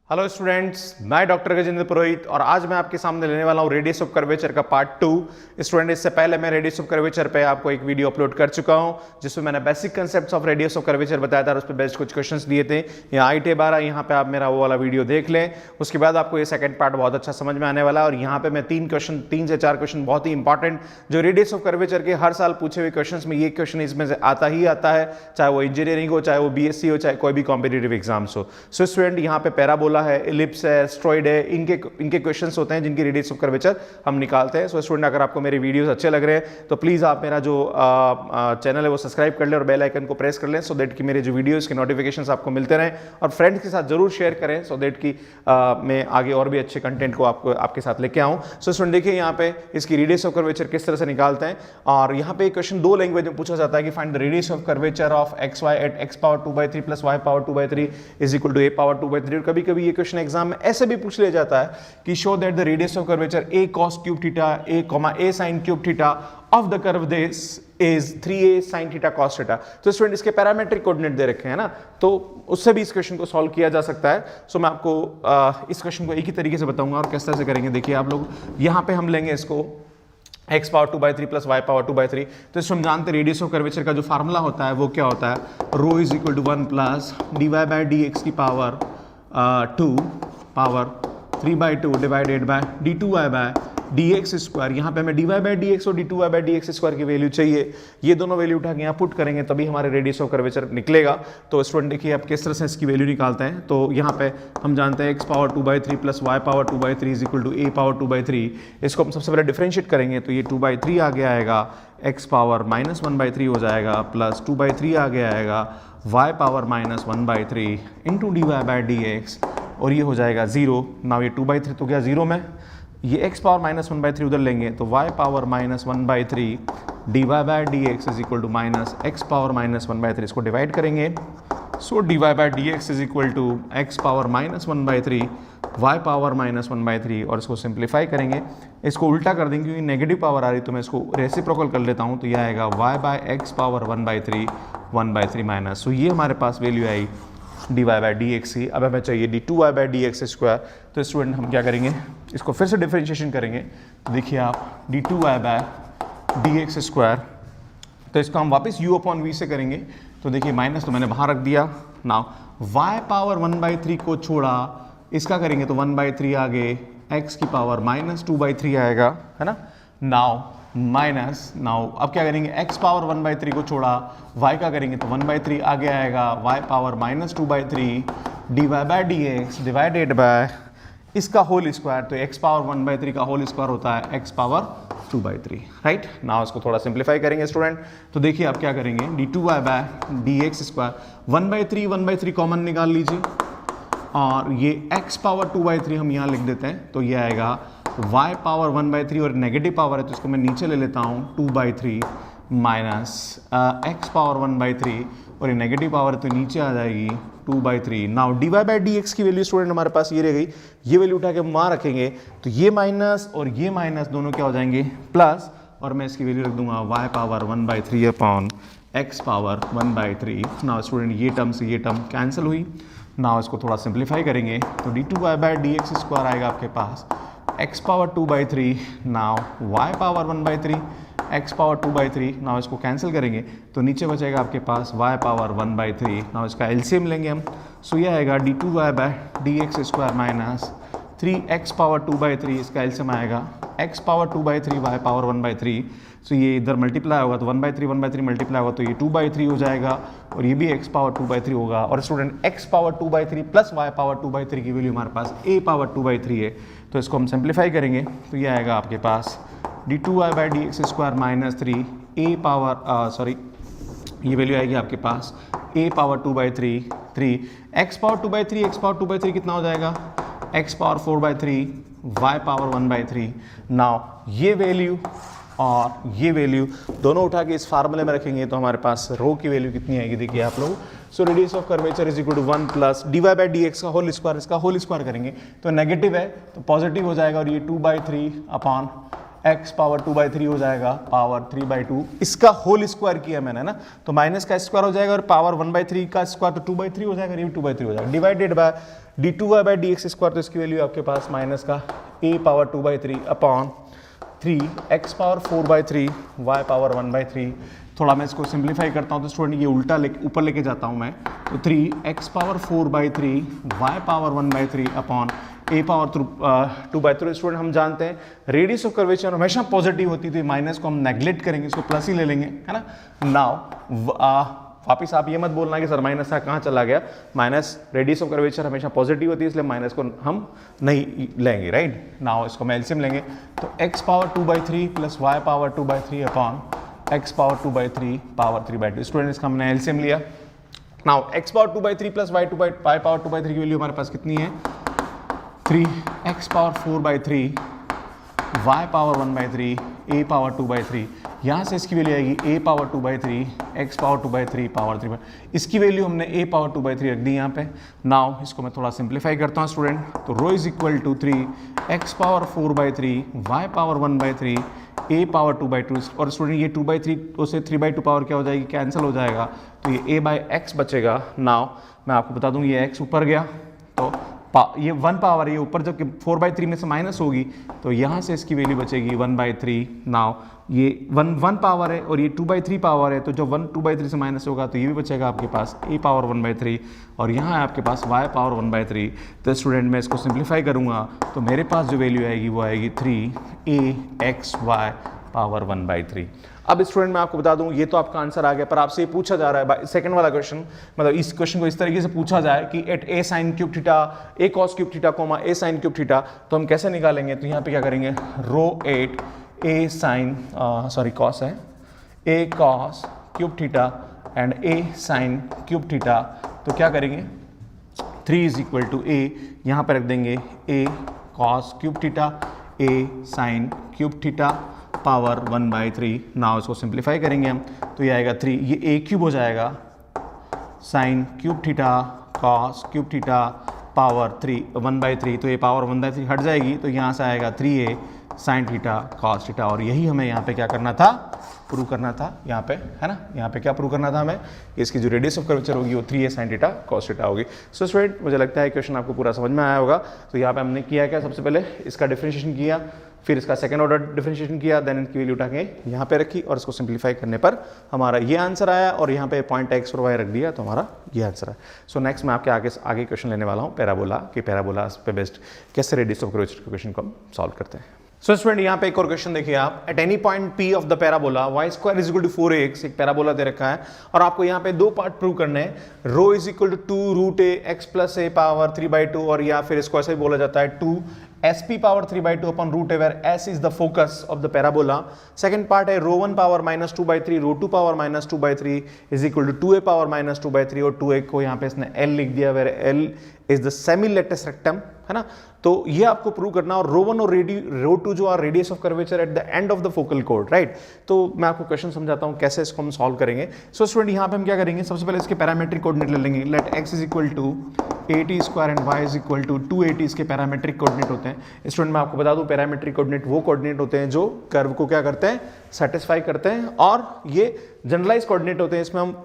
Hello students, मैं doctor Gajendra पुरोहित और आज मैं आपके सामने लेने वाला हूँ रेडियस ऑफ कर्वेचर का पार्ट 2। स्टूडेंट, इससे पहले मैं रेडियस ऑफ कर्वेचर पे आपको एक वीडियो अपलोड कर चुका हूँ जिसमें मैंने basic concepts of radius of curvature बताया था और उस पर बेस्ट कुछ क्वेश्चंस दिए थे। यहाँ आईटे 12, यहाँ पे आप मेरा वो वाला वीडियो देख लें। उसके बाद आपको ये सेकंड पार्ट बहुत अच्छा समझ में आने वाला है और यहाँ पे मैं 3 से 4 क्वेश्चन बहुत ही इंपॉर्टेंट जो रेडियस ऑफ कर्वेचर के हर साल पूछे हुए क्वेश्चन में ये क्वेश्चन इसमें से आता ही आता है, चाहे वो इंजीनियरिंग हो, चाहे वो बीएससी हो, चाहे कोई भी कॉम्पिटेटिव एग्जाम्स हो। सो स्टूडेंट, यहाँ पे पैराबोला है, इलिप्स है, एस्ट्रॉइड है, इनके क्वेश्चंस होते हैं जिनकी रेडियस ऑफ कर्वेचर हम निकालते हैं। सो स्टूडेंट, अगर आपको मेरे वीडियोस अच्छे लग रहे हैं तो प्लीज आप मेरा जो चैनल है वो सब्सक्राइब कर लें और बेल आइकन को प्रेस कर लें सो दैट कि मेरे जो वीडियोस के नोटिफिकेशंस आपको मिलते रहें और फ्रेंड्स के साथ जरूर शेयर करें सो दैट कि मैं आगे और भी अच्छे कंटेंट को आपके साथ लेके आऊं। सो स्टूडेंट, देखिए यहाँ पे इसकी रेडियस ऑफ कर्वेचर किस तरह से निकालते हैं और यहाँ पे क्वेश्चन 2 लैंग्वेज में पूछा जाता है कि find the radius of curvature of x y at x power 2/3 plus y power 2/3 is equal to a power 2/3। कभी कभी ये क्वेश्चन एग्जाम में ऐसे भी पूछ लिया जाता है कि show that the radius of curvature a cos cube theta a sin cube theta of the curve this is 3a sin theta cos theta. तो स्टूडेंट, इसके पैरामेट्रिक कोऑर्डिनेट दे रखे हैं ना, तो उससे भी इस क्वेश्चन को सॉल्व किया जा सकता है। सो मैं आपको इस क्वेश्चन को एक ही तरीके से बताऊंगा और किस तरह से करेंगे। देखिए आप लोग, यहाँ पे हम लेंगे इसको x power 2/3 plus y power 2/3। तो इसमें हम जानते हैं रेडियस ऑफ कर्वेचर का जो फार्मूला होता है वो क्या होता है, rho is equal to 1 plus dy/dx की power 2 power 3/2 divided by d2y/dx square. यहाँ पे हमें dy/dx और d2y/dx स्क्वायर की वैल्यू चाहिए। ये दोनों वैल्यू उठा के यहाँ पुट करेंगे तभी हमारे रेडियस ऑफ कर्वेचर निकलेगा। तो स्टूडेंट देखिए आप किस तरह से इसकी वैल्यू निकालते हैं। तो यहाँ पे हम जानते हैं x power 2/3 plus y power 2/3 is equal to a power 2/3। इसको हम सबसे पहले डिफरेंशिएट करेंगे तो ये 2/3 आगे आएगा, x पावर -1/3 हो जाएगा, प्लस 2/3 आगे आएगा, y पावर -1/3 इंटू dy/dx और ये हो जाएगा 0। नाउ ये 2/3 तो गया 0 में, ये x पावर -1/3 उधर लेंगे तो y power -1/3 dy/dx is equal to minus x power -1/3। इसको डिवाइड करेंगे so dy/dx is equal to x power -1/3 y power -1/3 और इसको सिंप्लीफाई करेंगे, इसको उल्टा कर देंगे क्योंकि नेगेटिव पावर आ रही तो मैं इसको रेसिप्रोकल कर लेता हूँ। तो यह आएगा y/x पावर 1/3 माइनस। सो ये हमारे पास वैल्यू आई dy/dx की। अब हमें चाहिए d2y/dx स्क्वायर। तो स्टूडेंट हम क्या करेंगे, इसको फिर से डिफरेंशिएशन करेंगे। देखिए आप d2y/dx स्क्वायर, तो इसको हम वापस u/v से करेंगे। तो देखिए माइनस तो मैंने बाहर रख दिया। नाउ y पावर 1/3 को छोड़ा, इसका करेंगे तो 1/3 आगे x की पावर -2/3 आएगा, है ना। नाउ अब क्या करेंगे, x पावर 1/3 को छोड़ा, y का करेंगे तो 1/3 आगे आएगा, y power -2/3 dy/dx divided by इसका होल स्क्वायर। तो x पावर 1/3 का होल स्क्वायर होता है x पावर 2/3, राइट। नाउ इसको थोड़ा सिंप्लीफाई करेंगे स्टूडेंट। तो देखिए आप क्या करेंगे, d2y/dx स्क्वायर 1/3 कॉमन निकाल लीजिए और ये x पावर 2/3 हम यहाँ लिख देते हैं। तो ये आएगा y पावर 1/3 और नेगेटिव पावर है तो इसको मैं नीचे ले लेता हूँ 2/3 माइनस x पावर 1/3 और ये नेगेटिव पावर है तो नीचे आ जाएगी 2/3। नाउ dy/dx की वैल्यू स्टूडेंट हमारे पास ये रह गई, ये वैल्यू उठा के हम वहाँ रखेंगे तो ये माइनस और ये माइनस दोनों क्या हो जाएंगे प्लस, और मैं इसकी वैल्यू रख दूंगा y power 1/3 upon x power 1/3। Now student ये टर्म से ये टर्म कैंसिल हुई। नाउ इसको थोड़ा सिंप्लीफाई करेंगे तो d2y/dx स्क्वायर आएगा आपके पास x power 2/3, now y power 1/3 x power 2/3। Now इसको कैंसिल करेंगे तो नीचे बचेगा आपके पास y पावर 1/3। नाउ इसका एलसीएम लेंगे हम। सो ये आएगा d2y/dx square minus 3x power 2/3, इसका एलसीएम आएगा x पावर 2/3 y पावर 1/3। सो ये इधर मल्टीप्लाई होगा तो 1/3 मल्टीप्लाई होगा तो ये 2/3 हो जाएगा और ये भी x पावर 2/3 होगा। और student x power 2/3 plus y power 2/3 की वैल्यू हमारे पास a पावर 2/3 है। तो इसको हम सिंप्लीफाई करेंगे तो ये आएगा आपके पास d2y/dx square minus 3 a power ये वैल्यू आएगी आपके पास a पावर 2/3 3 x पावर 2/3 कितना हो जाएगा x power 4/3 y power 1/3। Now ये वैल्यू और ये वैल्यू दोनों उठा के इस फार्मूले में रखेंगे तो हमारे पास रो की वैल्यू कितनी आएगी, देखिए आप लोग। So radius of curvature is equal to 1 plus dy/dx का होल स्क्वायर, इसका होल स्क्वायर करेंगे तो नेगेटिव है तो पॉजिटिव हो जाएगा और ये 2/3 अपॉन x पावर 2/3 हो जाएगा पावर 3/2, इसका होल स्क्वायर किया मैंने ना, तो माइनस का स्क्वायर हो जाएगा और पावर 1/3 का स्क्वायर तो 2/3 हो जाएगा, ये भी 2/3 हो जाएगा, डिवाइडेड बाय d2y/dx स्क्वायर, तो इसकी वैल्यू आपके पास माइनस का a power 2/3 upon 3 x power 4/3 y power 1/3। थोड़ा मैं इसको सिंप्लीफाई करता हूँ तो स्टूडेंट ये उल्टा ऊपर लेके जाता हूँ मैं, तो 3x power 4/3 y power 1/3 upon a power 2/3। Student हम जानते हैं रेडियस ऑफ कर्वेचर हमेशा पॉजिटिव होती है, तो माइनस को हम नेग्लेक्ट करेंगे, इसको प्लस ही ले लेंगे, है ना। नाउ वापिस आप ये मत बोलना कि सर माइनस का कहाँ चला गया, माइनस रेडियस ऑफ कर्वेचर हमेशा पॉजिटिव होती है, इसलिए माइनस को हम नहीं लेंगे, राइट। नाउ इसको मैं एलसीएम लेंगे, तो x power 2/3 plus y power 2/3 upon x power 2/3 power 3/2। Student इसका हमने एलसीएम लिया। Now x power 2/3 plus y power 2/3 की वैल्यू हमारे पास कितनी है, 3x power 4/3 y power 1/3 a power 2/3, यहाँ से इसकी वैल्यू आएगी a power 2/3 x power 2/3 power 3। इसकी वैल्यू हमने a पावर 2/3 रख दी यहाँ पे। नाउ इसको मैं थोड़ा सिंप्लीफाई करता हूँ स्टूडेंट, तो rho is equal to 3x power 4/3 y power 1/3 a power 2/2, और स्टूडेंट ये 2/3 से 3/2 पावर क्या हो जाएगी, कैंसिल हो जाएगा, तो ये a/x बचेगा। नाउ मैं आपको बता दूँ ये x ऊपर गया, तो ये 1 पावर, ये ऊपर जब 4/3 में से माइनस होगी तो यहाँ से इसकी वैल्यू बचेगी 1/3। नाउ ये 1 पावर है और ये 2/3 पावर है, तो जब 1 2/3 से माइनस होगा तो ये भी बचेगा आपके पास a पावर 1/3, और यहाँ है आपके पास y पावर 1/3। तो स्टूडेंट मैं इसको सिंप्लीफाई करूँगा तो मेरे पास जो वैल्यू आएगी वो आएगी 3axy पावर 1/3। अब स्टूडेंट मैं आपको बता दूं ये तो आपका आंसर आ गया, पर आपसे ये पूछा जा रहा है सेकंड वाला क्वेश्चन, मतलब इस क्वेश्चन को इस तरीके से पूछा जाए कि at a sin cube theta a cos cube theta comma a sin cube theta, तो हम कैसे निकालेंगे, तो यहाँ पे क्या करेंगे, रो 8 a sin cos है a cos cube theta and a sin cube theta, तो क्या करेंगे 3 इज इक्वल टू a, यहाँ पर रख देंगे a cos cube theta a sin cube theta power 1/3। Now इसको सिंप्लीफाई करेंगे हम तो ये आएगा 3, ये a क्यूब हो जाएगा sine cube theta cos cube theta power 1/3, तो ये पावर 1/3 हट जाएगी, तो यहाँ से आएगा 3a sine theta cos theta, और यही हमें यहाँ पे क्या करना था, प्रूव करना था यहाँ पे, है ना। यहाँ पे क्या प्रूव करना था हमें, इसकी जो रेडियस ऑफ कर्वेचर होगी वो 3a sine theta cos theta होगी। सो स्टूडेंट मुझे लगता है क्वेश्चन आपको पूरा समझ में आया होगा। तो यहाँ पे हमने किया क्या, सबसे पहले इसका डिफरेंशिएशन किया, फिर इसका सेकंड ऑर्डर डिफरेंशिएशन किया, देन इनकी वैल्यू उठा के यहाँ पे रखी और इसको सिंप्लीफाई करने पर हमारा ये आंसर आया, और यहाँ पे पॉइंट x और y रख दिया तो हमारा ये आंसर है। सो नेक्स्ट मैं आपके आगे क्वेश्चन लेने वाला हूँ पैराबोला, कि पैराबोला पे बेस्ड कैसे रेडियस ऑफ कर्वेचर के क्वेश्चन को हम सॉल्व करते हैं। सो स्टूडेंट यहाँ पे एक और क्वेश्चन देखिए आप, at any point P of the parabola y square is equal to 4ax, एक पैराबोला दे रखा है और आपको यहाँ पे दो पार्ट प्रूव करने हैं, rho is equal to 2 root a x plus a power 3/2, और या फिर इसको ऐसे ही बोला जाता है 2 sp power 3/2 upon root a where s is the focus of the parabola. Second part है rho 1 power minus 2/3 rho 2 power minus 2/3 is equal to 2a power minus 2/3, और 2a को यहाँ पे इसने l लिख दिया where l is the semi latus rectum, है ना। तो ये आपको प्रूव करना, और रो 1 और रो 2 जो are radius of curvature at the end of the focal कोड, राइट। तो मैं आपको क्वेश्चन समझाता हूँ कैसे इसको हम सॉल्व करेंगे। सो स्टूडेंट यहाँ पे हम क्या करेंगे, सबसे पहले इसके पैरामेट्रिक कोऑर्डिनेट ले लेंगे, let x is equal to 8t square and y is equal to 2at, इसके पैरामेट्रिक कोऑर्डिनेट होते हैं। स्टूडेंट मैं आपको बता दूं पैरामेट्रिक कोऑर्डिनेट वो कोऑर्डिनेट होते हैं जो कर्व को क्या करते हैं, सेटिस्फाई करते हैं, और ये जनरलाइज कोऑर्डिनेट होते हैं। इसमें हम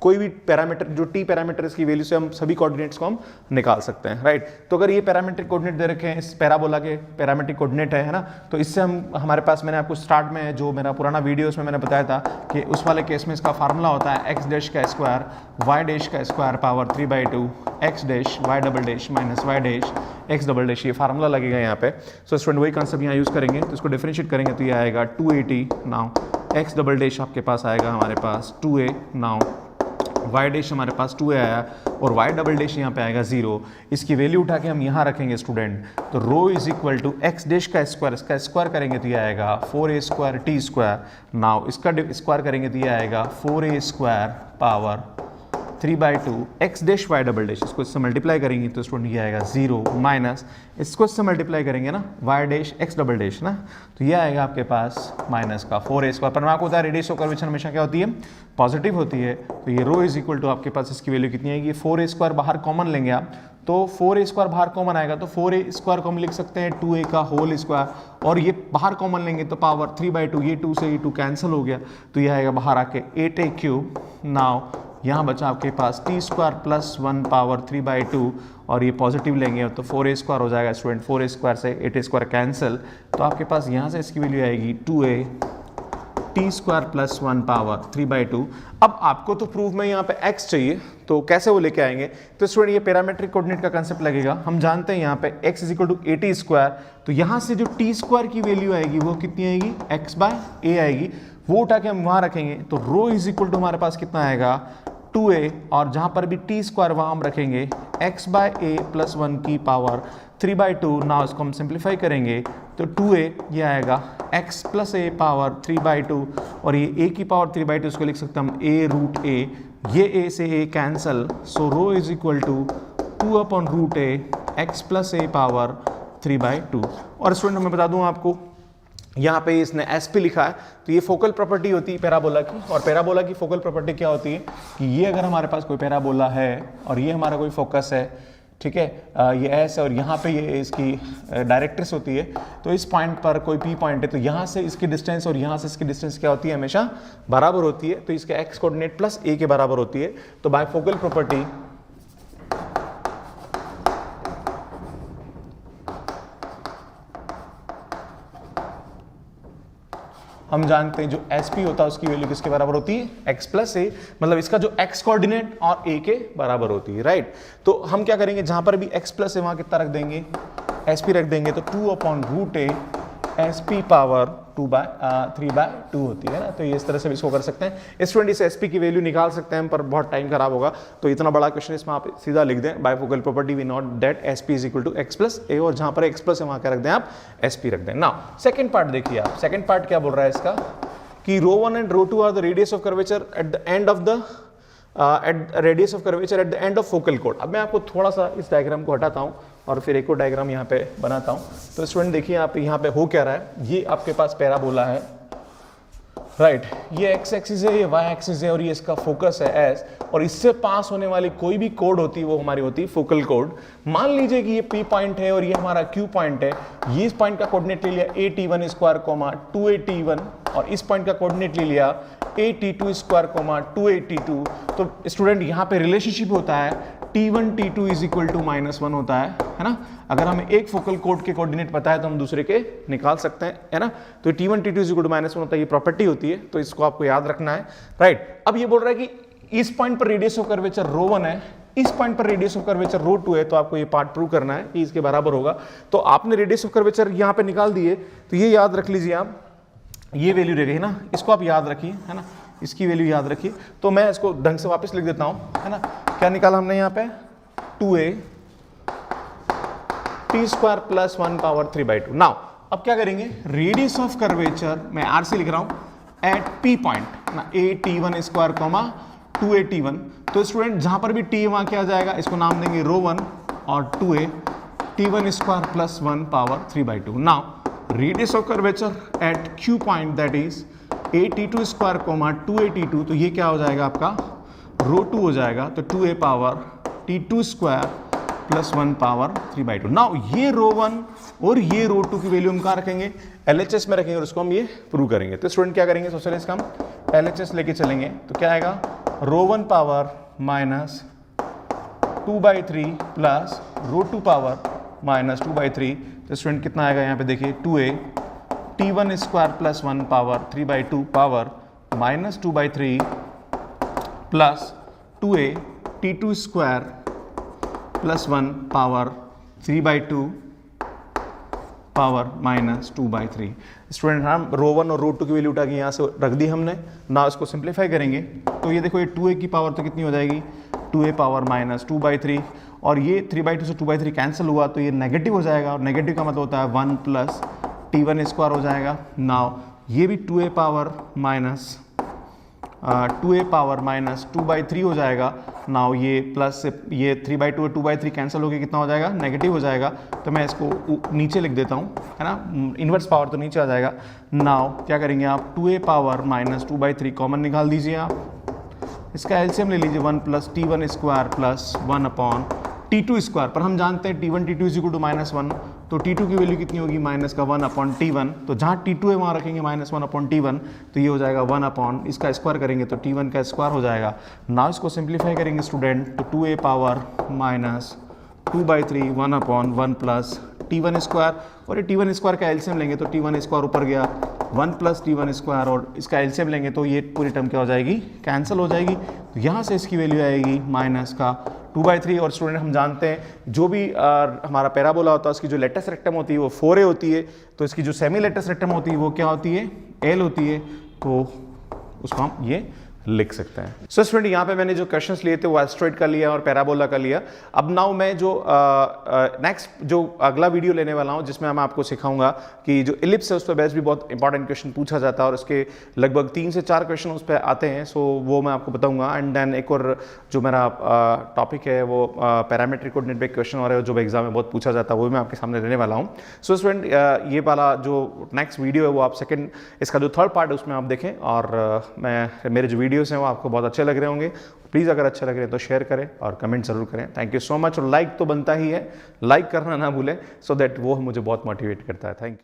कोई भी पैरामीटर जो t पैरामीटर इसकी वैल्यू से हम सभी कोऑर्डिनेट्स को हम निकाल सकते हैं, राइट। तो अगर ये पैरामेट्रिक कोऑर्डिनेट दे रखे हैं, इस पैराबोला के पैरामेट्रिक कोऑर्डिनेट है ना, तो इससे हम हमारे पास, मैंने आपको स्टार्ट में जो मेरा पुराना वीडियो उसमें मैंने बताया था कि उस वाले केस में इसका फार्मूला होता है x डैश का स्क्वायर y डैश का square power 3/2 x dash y double dash minus y dash x double dash, ये फार्मूला लगेगा यहाँ पे। सो स्टूडेंट वही कॉन्सेप्ट यहाँ यूज़ करेंगे, तो इसको डिफरेंशिएट करेंगे तो ये आएगा 280, नाउ x डबल डैश आपके पास आएगा हमारे पास 2a, नाउ y डैश हमारे पास 2a आया, और y डबल डैश यहाँ पे आएगा 0। इसकी वैल्यू उठा के हम यहाँ रखेंगे स्टूडेंट, तो rho is equal to x dash का स्क्वायर, इसका स्क्वायर करेंगे तो ये आएगा 4a square t square, now इसका स्क्वायर करेंगे तो ये आएगा 4a square power 3/2 x dash y double dash, इसको इससे मल्टीप्लाई करेंगे तो स्टूडेंट ये आएगा 0 माइनस इसको इससे मल्टीप्लाई करेंगे ना y dash x double dash ना, तो ये आएगा आपके पास माइनस का 4a स्क्वायर। पर मैं आपको बता रेडियस ऑफ कर्वेचर हमेशा क्या होती है, पॉजिटिव होती है। तो ये रो इज इक्वल टू आपके पास इसकी वैल्यू कितनी आएगी, 4a स्क्वायर बाहर कॉमन लेंगे आप तो 4a² बाहर कॉमन आएगा तो 4a² को हम लिख सकते हैं 2a का होल स्क्वायर, और ये बाहर कॉमन लेंगे तो पावर 3/2, ये 2 से ये 2 कैंसिल हो गया तो ये आएगा बाहर आके 8a³। नाउ यहाँ बचा आपके पास t² प्लस 1 पावर 3/2, और ये पॉजिटिव लेंगे तो 4a² हो जाएगा स्टूडेंट, 4a² से 8a² कैंसिल, तो आपके पास यहाँ से इसकी वैल्यू आएगी 2a t² प्लस 1 पावर 3/2। अब आपको तो प्रूफ में यहाँ पे x चाहिए, तो कैसे वो लेके आएंगे? तो स्टूडेंट ये पैरामेट्रिक कोऑर्डिनेट का कंसेप्ट लगेगा। हम जानते हैं यहाँ पे x is equal to at², तो यहाँ से जो t² की वैल्यू आएगी वो कितनी आएगी, x/a आएगी, वो उठा के हम वहाँ रखेंगे तो रो इज इक्वल टू हमारे पास कितना आएगा 2a, और जहाँ पर भी t² वहाँ हम रखेंगे x/a प्लस 1 की पावर 3/2। नाउ इसको हम सिंप्लीफाई करेंगे तो 2a ये आएगा x प्लस a पावर 3/2, और ये a की पावर 3/2 इसको लिख सकते हैं हम a√a, ये a से a cancel, so rho is equal to 2/√a x plus a power 3/2। और स्टूडेंट मैं बता दूं आपको यहाँ पे इसने SP लिखा है, तो ये फोकल प्रॉपर्टी होती है पैराबोला की, और पैराबोला की फोकल प्रॉपर्टी क्या होती है कि ये अगर हमारे पास कोई पैराबोला है और ये हमारा कोई फोकस है, ठीक है, ये S है और यहाँ पे ये इसकी डायरेक्ट्रिक्स होती है, तो इस पॉइंट पर कोई P पॉइंट है तो यहाँ से इसकी डिस्टेंस और यहाँ से इसकी डिस्टेंस क्या होती है, हमेशा बराबर होती है, तो इसके x कोऑर्डिनेट प्लस a के बराबर होती है। तो बाय फोकल प्रॉपर्टी हम जानते हैं जो SP होता है उसकी वैल्यू किसके बराबर होती है, x प्लस a, मतलब इसका जो x कोऑर्डिनेट और a के बराबर होती है, राइट। तो हम क्या करेंगे, जहां पर भी x प्लस a वहां कितना रख देंगे, SP रख देंगे, तो 2/√a SP पावर 3/2 होती है ना, तो ये इस तरह से भी इसको कर सकते हैं। स्टूडेंट इस SP की वैल्यू निकाल सकते हैं हम, पर बहुत टाइम खराब होगा, तो इतना बड़ा क्वेश्चन इसमें आप सीधा लिख दें by focal property we note that SP is equal to x plus a, और जहां पर x प्लस है वहां क्या रख दें आप, SP रख दें। नाउ सेकंड पार्ट देखिए आप, सेकंड पार्ट क्या बोल रहा है इसका कि ρ1 and ρ2 are the radius of curvature at the end of the radius of curvature at the end of focal कोड। अब मैं आपको थोड़ा सा इस डायग्राम को हटाता हूं और फिर एक और डायग्राम यहाँ पे बनाता हूँ। तो स्टूडेंट देखिए आप यहाँ पे हो क्या रहा है, ये आपके पास पैराबोला है, राइट, ये x एक्सिस है, ये y एक्सिस है, और ये इसका फोकस है S, और इससे पास होने वाली कोई भी कोड होती है वो हमारी होती है फोकल कोड। मान लीजिए कि ये P पॉइंट है और ये हमारा Q पॉइंट है, ये इस पॉइंट का कोऑर्डिनेट ले लिया at1², 2at1, और इस पॉइंट का कोऑर्डिनेट ले लिया at2², 2at2। तो स्टूडेंट यहाँ पे रिलेशनशिप होता है T1 T2 is equal to -1 होता है ना। अगर हमें एक फोकल कोड के कोऑर्डिनेट पता है तो हम दूसरे के निकाल सकते हैं, है ना। तो T1 T2 is equal to -1 होता है, ये प्रॉपर्टी होती है, तो इसको आपको याद रखना है, राइट। अब ये बोल रहा है कि इस पॉइंट पर रेडियस ऑफ कर्वेचर ρ1 है, इस पॉइंट पर रेडियस ऑफ कर्वेचर ρ2 है, तो आपको ये पार्ट प्रूव करना है कि इसके बराबर होगा। तो आपने रेडियस ऑफ कर्वेचर यहाँ पे निकाल दिए, तो ये याद रख लीजिए आप, ये वैल्यू रह गई ना, इसको आप याद रखिए, है ना, इसकी वैल्यू याद रखिए। तो मैं इसको ढंग से वापस लिख देता हूँ, है ना। क्या निकाला हमने यहाँ पे, 2a t² plus 1 power 3/2। Now अब क्या करेंगे, रेडियस ऑफ कर्वेचर मैं RC लिख रहा हूँ एट P पॉइंट ना, at1², 2at1। तो स्टूडेंट जहां पर भी t वहां क्या आ जाएगा, इसको नाम देंगे ρ1, और 2a t1² plus 1 power 3/2। Now radius of curvature eight Q point that is at2², 2at2, तो ये क्या हो जाएगा आपका ρ2 हो जाएगा, तो 2a power t2² plus 1 power 3/2। Now ये ρ1 और ये ρ2 की वैल्यू हम कहाँ रखेंगे, LHS में रखेंगे, और उसको हम ये प्रूव करेंगे। तो स्टूडेंट क्या करेंगे, सोशल इसका हम LHS लेके चलेंगे, तो क्या आएगा ρ1 पावर -2/3 प्लस ρ2 पावर -2/3। तो स्टूडेंट कितना आएगा यहाँ पे देखिए, 2a t1² plus 1 power 3/2 power -2/3 plus 2a t2² plus 1 power 3/2 power -2/3। Student हम ρ1 और ρ2 की वैल्यू उठा के यहाँ से रख दी हमने। ना इसको सिंप्लीफाई करेंगे तो ये देखो, ये 2a की पावर तो कितनी हो जाएगी, 2a पावर -2/3, और ये 3/2 से 2/3 कैंसिल हुआ तो ये नेगेटिव हो जाएगा, और नेगेटिव का मतलब होता है 1 प्लस t1² हो जाएगा। नाउ ये भी 2a पावर -2/3 हो जाएगा। नाउ ये प्लस से ये 3/2 और 2/3 कैंसिल होकर कितना हो जाएगा, नेगेटिव हो जाएगा। तो मैं इसको नीचे लिख देता हूँ, है ना, इन्वर्स पावर तो नीचे आ जाएगा। नाउ क्या करेंगे आप, 2a पावर -2/3 कॉमन निकाल दीजिए आप, इसका एलसीएम ले लीजिए, 1 plus t1² plus 1/3 T2 square, पर हम जानते हैं T1 T2 is equal to -1, तो T2 की वैल्यू कितनी होगी माइनस का 1/T1, तो जहाँ T2 है वहाँ रखेंगे -1/T1, तो ये हो जाएगा 1 इसका स्क्वायर करेंगे तो T1 का स्क्वायर हो जाएगा। नाउ इसको सिंप्लीफाई करेंगे स्टूडेंट, तो 2a power -2/3 1/1 plus T1 square, और ये T1 स्क्वायर का एलसीएम लेंगे तो T1 स्क्वायर ऊपर गया 1 प्लस T1 स्क्वायर, और इसका एलसीएम लेंगे तो ये पूरी टर्म क्या हो जाएगी, कैंसिल हो जाएगी। तो यहाँ से इसकी वैल्यू आएगी माइनस का 2/3, और स्टूडेंट हम जानते हैं जो भी हमारा पैराबोला होता है उसकी जो लेटेस्ट रेक्टम होती है वो 4a होती है, तो इसकी जो सेमी लेटेस्ट रेक्टम होती है वो क्या होती है, L होती है, तो उसको हम ये लिख सकते हैं। सो स्टूडेंट यहाँ पे मैंने जो क्वेश्चंस लिए थे वो एस्ट्रॉइड का लिया और पैराबोला का लिया। अब नाउ मैं जो नेक्स्ट जो अगला वीडियो लेने वाला हूँ जिसमें मैं आपको सिखाऊंगा कि जो इलिप्स है उस पर बेस भी बहुत इंपॉर्टेंट क्वेश्चन पूछा जाता है और उसके लगभग 3 से 4 क्वेश्चन उस पर आते हैं, सो वो मैं आपको बताऊंगा। एंड देन एक और जो मेरा टॉपिक है वो पैरामेट्रिक कोऑर्डिनेट पे क्वेश्चन और है जो एग्जाम में बहुत पूछा जाता है, वो भी मैं आपके सामने लेने वाला हूँ। सो स्टूडेंट ये वाला जो नेक्स्ट वीडियो है वो आप सेकेंड, इसका जो थर्ड पार्ट है उसमें आप देखें, और मेरे जो वीडियोस हैं वो आपको बहुत अच्छे लग रहे होंगे। प्लीज़ अगर अच्छे लग रहे हैं तो शेयर करें और कमेंट जरूर करें। थैंक यू सो मच, और लाइक तो बनता ही है, लाइक करना ना भूलें, सो दैट वो मुझे बहुत मोटिवेट करता है। Thank you.